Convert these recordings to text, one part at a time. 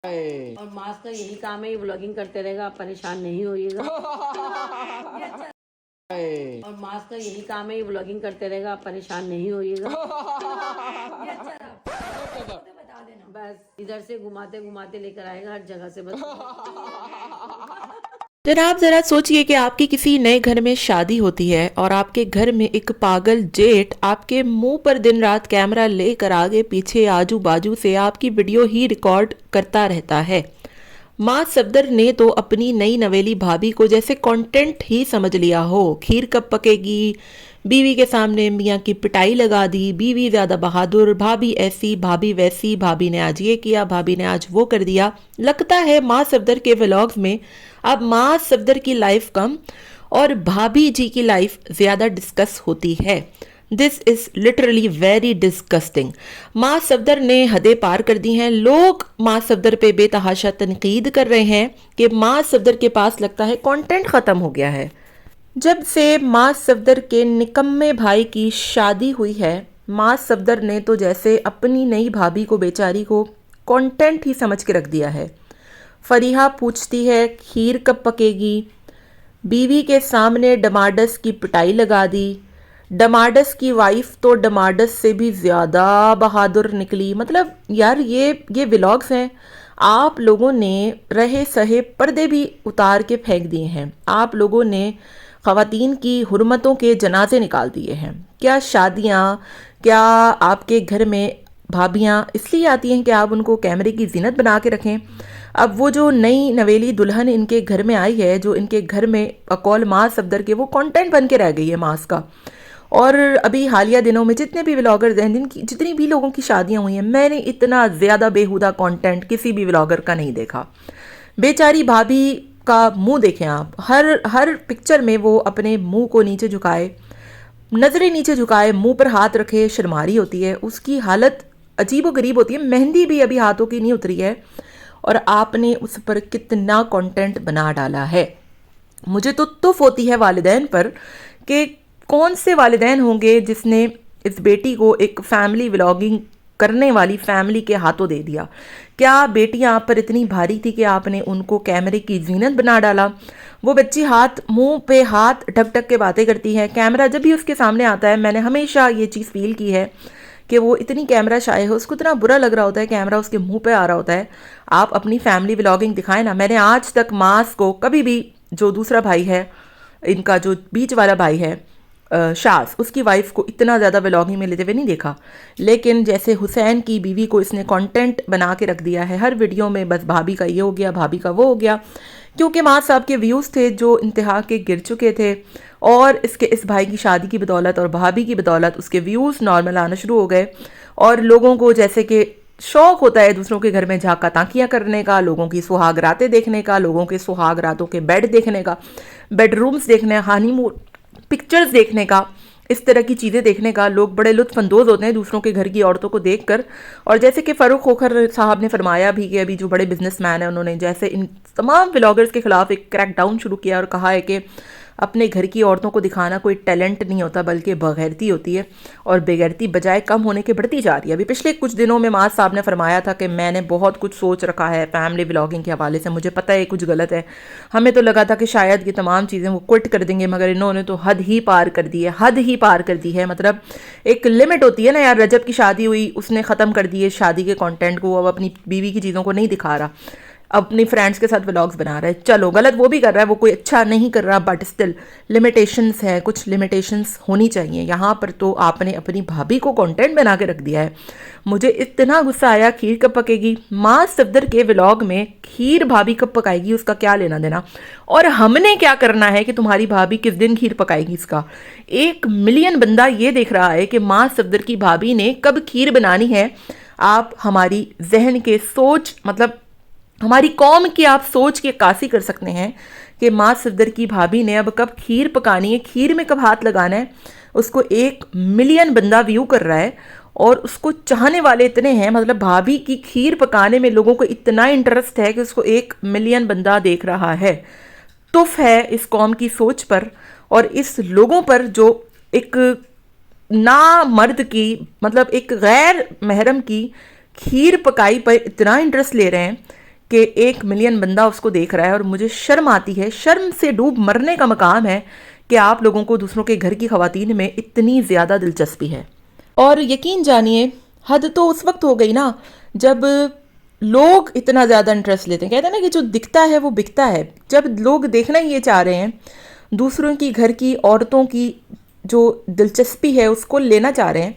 और मास का यही काम है, ये ब्लॉगिंग करते रहेगा, आप परेशान नहीं होइएगा। और मास का यही काम है, ये ब्लॉगिंग करते रहेगा, आप परेशान नहीं होइएगा। बता देना, बस इधर से घुमाते घुमाते लेकर आएगा हर जगह से बस। जनाब जरा सोचिए कि आपकी किसी नए घर में शादी होती है और आपके घर में एक पागल जेठ आपके मुंह पर दिन रात कैमरा लेकर आगे पीछे आजू बाजू से आपकी वीडियो ही रिकॉर्ड करता रहता है। माँ सफदर ने तो अपनी नई नवेली भाभी को जैसे कंटेंट ही समझ लिया हो। खीर कब पकेगी, बीवी के सामने मियाँ की पिटाई लगा दी, बीवी ज्यादा बहादुर, भाभी ऐसी भाभी वैसी, भाभी ने आज ये किया, भाभी ने आज वो कर दिया। लगता है माँ सफदर के व्लॉग्स में अब माँ सफदर की लाइफ कम और भाभी जी की लाइफ ज्यादा डिस्कस होती है। This is literally very disgusting. माँ सफदर ने हदें पार कर दी हैं। लोग माँ सफदर पे बेतहाशा तनकीद कर रहे हैं कि माँ सफदर के पास लगता है कंटेंट खत्म हो गया है। जब से माँ सफदर के निकम्मे भाई की शादी हुई है, माँ सफदर ने तो जैसे अपनी नई भाभी को बेचारी को कंटेंट ही समझ के रख दिया है। फरीहा पूछती है खीर कब पकेगी, बीवी के सामने डमाडस की पिटाई लगा दी। डमाडस की वाइफ तो डमाडस से भी ज़्यादा बहादुर निकली। मतलब यार ये व्लॉग्स हैं, आप लोगों ने रहे सहे पर्दे भी उतार के फेंक दिए हैं। आप लोगों ने ख़वातीन की हुर्मतों के जनाजे निकाल दिए हैं। क्या शादियाँ, क्या आपके घर में भाभियाँ इसलिए आती हैं कि आप उनको कैमरे की जीनत बना के रखें? अब वो जो नई नवेली दुल्हन इनके घर में आई है, जो इनके घर में अकौल माँ सफदर के, वो कंटेंट बन के रह गई है मास का। और अभी हालिया दिनों में जितने भी व्लॉगर्स हैं, जितनी भी लोगों की शादियां हुई हैं, मैंने इतना ज़्यादा बेहुदा कंटेंट किसी भी व्लॉगर का नहीं देखा। बेचारी भाभी का मुंह देखें आप, हर पिक्चर में वो अपने मुंह को नीचे झुकाए, नजरें नीचे झुकाए, मुंह पर हाथ रखे शर्मारी होती है। उसकी हालत अजीबो गरीब होती है। मेहंदी भी अभी हाथों की नहीं उतरी है और आपने उस पर कितना कंटेंट बना डाला है। मुझे तो तुफ होती है वालिदैन पर कि कौन से वालिदैन होंगे जिसने इस बेटी को एक फैमिली व्लॉगिंग करने वाली फैमिली के हाथों दे दिया। क्या बेटियां आप पर इतनी भारी थी कि आपने उनको कैमरे की जीनत बना डाला? वो बच्ची हाथ मुंह पे हाथ ढक ढक के बातें करती है। कैमरा जब भी उसके सामने आता है, मैंने हमेशा ये चीज़ फील की है कि वो इतनी कैमरा शाय है, उसको इतना बुरा लग रहा होता है, कैमरा उसके मुंह पे आ रहा होता है। आप अपनी फैमिली व्लॉगिंग दिखाएं ना। मैंने आज तक मास को कभी भी, जो दूसरा भाई है इनका, जो बीच वाला भाई है शास, उसकी वाइफ को इतना ज़्यादा व्लॉगिंग में लेते हुए नहीं देखा। लेकिन जैसे हुसैन की बीवी को इसने कंटेंट बना के रख दिया है हर वीडियो में, बस भाभी का ये हो गया, भाभी का वो हो गया, क्योंकि माँ साहब के व्यूज़ थे जो इंतहा के गिर चुके थे और इस भाई की शादी की बदौलत और भाभी की बदौलत उसके व्यूज़ नॉर्मल आना शुरू हो गए। और लोगों को जैसे कि शौक होता है दूसरों के घर में झांका ताकियाँ करने का, लोगों की सुहाग रातें देखने का, लोगों के सुहाग रातों के बेड देखने का, बेडरूम्स देखने, हनीमून पिक्चर्स देखने का, इस तरह की चीज़ें देखने का। लोग बड़े लुत्फानंदोज़ होते हैं दूसरों के घर की औरतों को देखकर। और जैसे कि फ़ारूक खोखर साहब ने फरमाया भी कि अभी जो बड़े बिजनेसमैन हैं, उन्होंने जैसे इन तमाम व्लॉगर्स के खिलाफ एक क्रैकडाउन शुरू किया और कहा है कि अपने घर की औरतों को दिखाना कोई टैलेंट नहीं होता बल्कि बेगैरती होती है, और बेगैरती बजाय कम होने के बढ़ती जा रही है। अभी पिछले कुछ दिनों में माज साहब ने फरमाया था कि मैंने बहुत कुछ सोच रखा है फैमिली व्लॉगिंग के हवाले से, मुझे पता है कुछ गलत है। हमें तो लगा था कि शायद ये तमाम चीज़ें वो क्विट कर देंगे, मगर इन्होंने तो हद ही पार कर दी है, हद ही पार कर दी है। मतलब एक लिमिट होती है ना यार। रजब की शादी हुई, उसने ख़त्म कर दिए शादी के कंटेंट को, अब अपनी बीवी की चीज़ों को नहीं दिखा रहा, अपनी फ्रेंड्स के साथ व्लॉग्स बना रहा है। चलो गलत वो भी कर रहा है, वो कोई अच्छा नहीं कर रहा, बट स्टिल लिमिटेशंस है, कुछ लिमिटेशंस होनी चाहिए। यहाँ पर तो आपने अपनी भाभी को कंटेंट बना के रख दिया है। मुझे इतना गुस्सा आया। खीर कब पकेगी, माँ सफदर के व्लॉग में खीर भाभी कब पकाएगी उसका क्या लेना देना, और हमने क्या करना है कि तुम्हारी भाभी किस दिन खीर पकाएगी इसका। 1 मिलियन बंदा ये देख रहा है कि माँ सफदर की भाभी ने कब खीर बनानी है। आप हमारी जहन के सोच, मतलब हमारी कौम की आप सोच की अक्कासी कर सकते हैं कि माँ सफदर की भाभी ने अब कब खीर पकानी है, खीर में कब हाथ लगाना है। उसको 1 मिलियन बंदा व्यू कर रहा है और उसको चाहने वाले इतने हैं। मतलब भाभी की खीर पकाने में लोगों को इतना इंटरेस्ट है कि उसको 1 मिलियन बंदा देख रहा है। तुफ है इस कौम की सोच पर और इस लोगों पर जो एक ना मर्द की, मतलब एक गैर महरम की खीर पकाई पर इतना इंटरेस्ट ले रहे हैं کہ 1 ملین بندہ اس کو دیکھ رہا ہے اور مجھے شرم آتی ہے، شرم سے ڈوب مرنے کا مقام ہے کہ آپ لوگوں کو دوسروں کے گھر کی خواتین میں اتنی زیادہ دلچسپی ہے۔ اور یقین جانیے حد تو اس وقت ہو گئی نا جب لوگ اتنا زیادہ انٹرسٹ لیتے ہیں، کہتے ہیں نا کہ جو دکھتا ہے وہ بکتا ہے، جب لوگ دیکھنا ہی یہ چاہ رہے ہیں، دوسروں کی گھر کی عورتوں کی جو دلچسپی ہے اس کو لینا چاہ رہے ہیں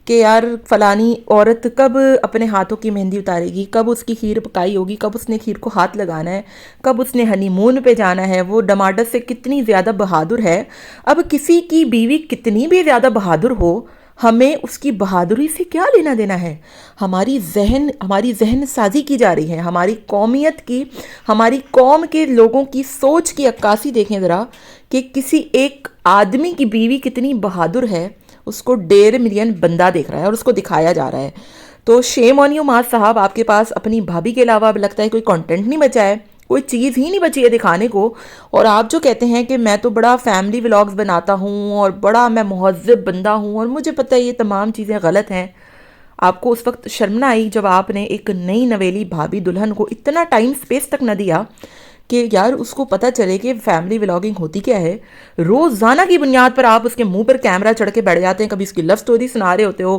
کہ یار فلانی عورت کب اپنے ہاتھوں کی مہندی اتارے گی، کب اس کی کھیر پکائی ہوگی، کب اس نے کھیر کو ہاتھ لگانا ہے، کب اس نے ہنی مون پہ جانا ہے، وہ ڈماڈر سے کتنی زیادہ بہادر ہے۔ اب کسی کی بیوی کتنی بھی زیادہ بہادر ہو، ہمیں اس کی بہادری سے کیا لینا دینا ہے؟ ہماری ذہن سازی کی جا رہی ہے، ہماری قومیت کی، ہماری قوم کے لوگوں کی سوچ کی عکاسی دیکھیں ذرا کہ کسی ایک آدمی کی بیوی کتنی بہادر ہے، اس کو 1.5 ملین بندہ دیکھ رہا ہے اور اس کو دکھایا جا رہا ہے۔ تو شیم آن یو معاذ صاحب، آپ کے پاس اپنی بھابھی کے علاوہ اب لگتا ہے کوئی کنٹینٹ نہیں بچا ہے، کوئی چیز ہی نہیں بچی ہے دکھانے کو، اور آپ جو کہتے ہیں کہ میں تو بڑا فیملی ولاگز بناتا ہوں اور بڑا میں مہذب بندہ ہوں اور مجھے پتہ ہے یہ تمام چیزیں غلط ہیں۔ آپ کو اس وقت شرم نہ آئی جب آپ نے ایک نئی نویلی بھابھی دلہن کو اتنا ٹائم سپیس تک نہ دیا کہ یار اس کو پتہ چلے کہ فیملی ولاگنگ ہوتی کیا ہے؟ روزانہ کی بنیاد پر آپ اس کے منہ پر کیمرہ چڑھ کے بیٹھ جاتے ہیں، کبھی اس کی لو سٹوری سنا رہے ہوتے ہو،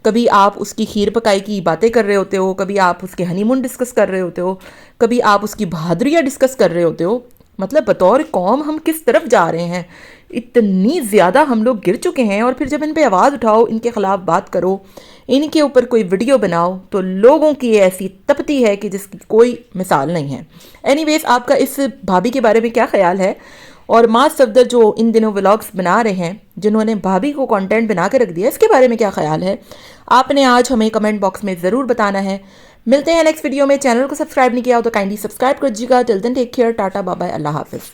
کبھی آپ اس کی کھیر پکائی کی باتیں کر رہے ہوتے ہو، کبھی آپ اس کے ہنی مون ڈسکس کر رہے ہوتے ہو، کبھی آپ اس کی بہادریاں ڈسکس کر رہے ہوتے ہو۔ مطلب بطور قوم ہم کس طرف جا رہے ہیں؟ اتنی زیادہ ہم لوگ گر چکے ہیں، اور پھر جب ان پہ آواز اٹھاؤ، ان کے خلاف بات کرو، ان کے اوپر کوئی ویڈیو بناؤ تو لوگوں کی ایسی تپتی ہے کہ جس کی کوئی مثال نہیں ہے۔ اینی ویز، آپ کا اس بھابھی کے بارے میں کیا خیال ہے؟ اور معاذ صفدر جو ان دنوں ولاگز بنا رہے ہیں، جنہوں نے بھابھی کو کنٹینٹ بنا کے رکھ دیا، اس کے بارے میں کیا خیال ہے؟ آپ نے آج ہمیں کمنٹ باکس میں ضرور بتانا ہے۔ ملتے ہیں نیکسٹ ویڈیو میں۔ چینل کو سبسکرائب نہیں کیا ہو تو کائنڈلی سبسکرائب کر دیجیے گا۔ Till then take care, tata, bye bye, اللہ حافظ۔